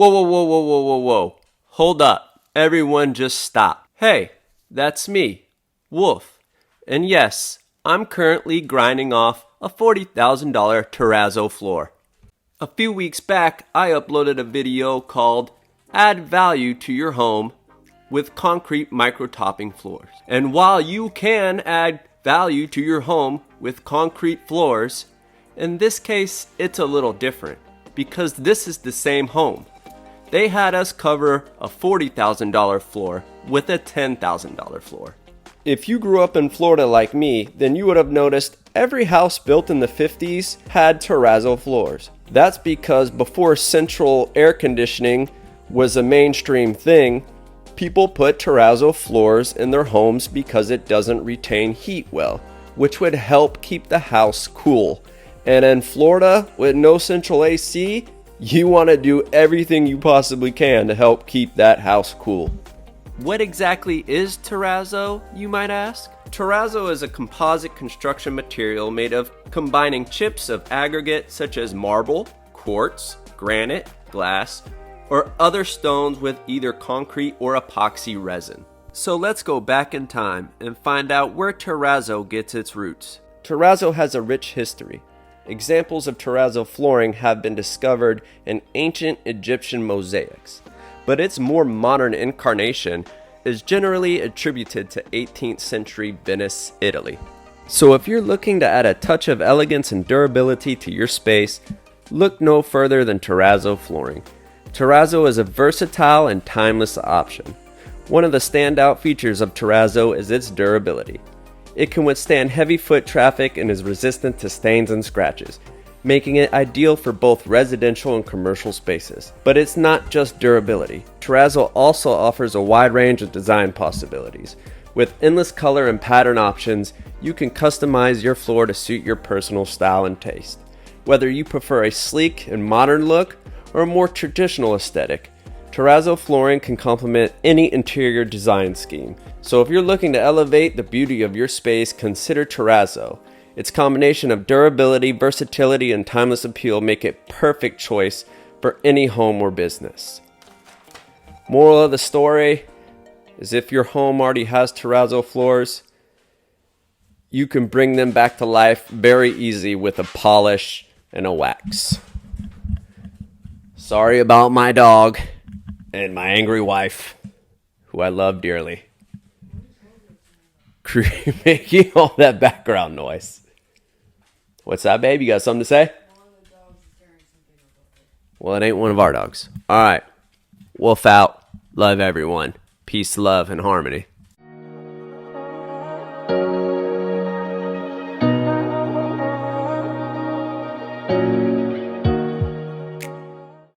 Whoa, whoa, whoa, whoa, whoa, whoa, whoa. Hold up. Everyone just stop. Hey, that's me, Wolf. And yes, I'm currently grinding off a $40,000 terrazzo floor. A few weeks back, I uploaded a video called Add Value to Your Home with Concrete Micro-Topping Floors. And while you can add value to your home with concrete floors, in this case, it's a little different because this is the same home. They had us cover a $40,000 floor with a $10,000 floor. If you grew up in Florida like me, then you would have noticed every house built in the 50s had terrazzo floors. That's because before central air conditioning was a mainstream thing, people put terrazzo floors in their homes because it doesn't retain heat well, which would help keep the house cool. And in Florida, with no central AC, you want to do everything you possibly can to help keep that house cool. What exactly is terrazzo, you might ask? Terrazzo is a composite construction material made of combining chips of aggregate such as marble, quartz, granite, glass, or other stones with either concrete or epoxy resin. So let's go back in time and find out where terrazzo gets its roots. Terrazzo has a rich history. Examples of terrazzo flooring have been discovered in ancient Egyptian mosaics, but its more modern incarnation is generally attributed to 18th century Venice, Italy. So if you're looking to add a touch of elegance and durability to your space, look no further than terrazzo flooring. Terrazzo is a versatile and timeless option. One of the standout features of terrazzo is its durability. It can withstand heavy foot traffic and is resistant to stains and scratches, making it ideal for both residential and commercial spaces. But it's not just durability. Terrazzo also offers a wide range of design possibilities. With endless color and pattern options, you can customize your floor to suit your personal style and taste. Whether you prefer a sleek and modern look or a more traditional aesthetic, terrazzo flooring can complement any interior design scheme. So if you're looking to elevate the beauty of your space, consider terrazzo. Its combination of durability, versatility, and timeless appeal make it a perfect choice for any home or business. Moral of the story is if your home already has terrazzo floors, you can bring them back to life very easy with a polish and a wax. Sorry about my dog and my angry wife, who I love dearly, making all that background noise. What's that, babe? You got something to say? Well, it ain't one of our dogs. All right. Wolf out. Love everyone. Peace, love, and harmony.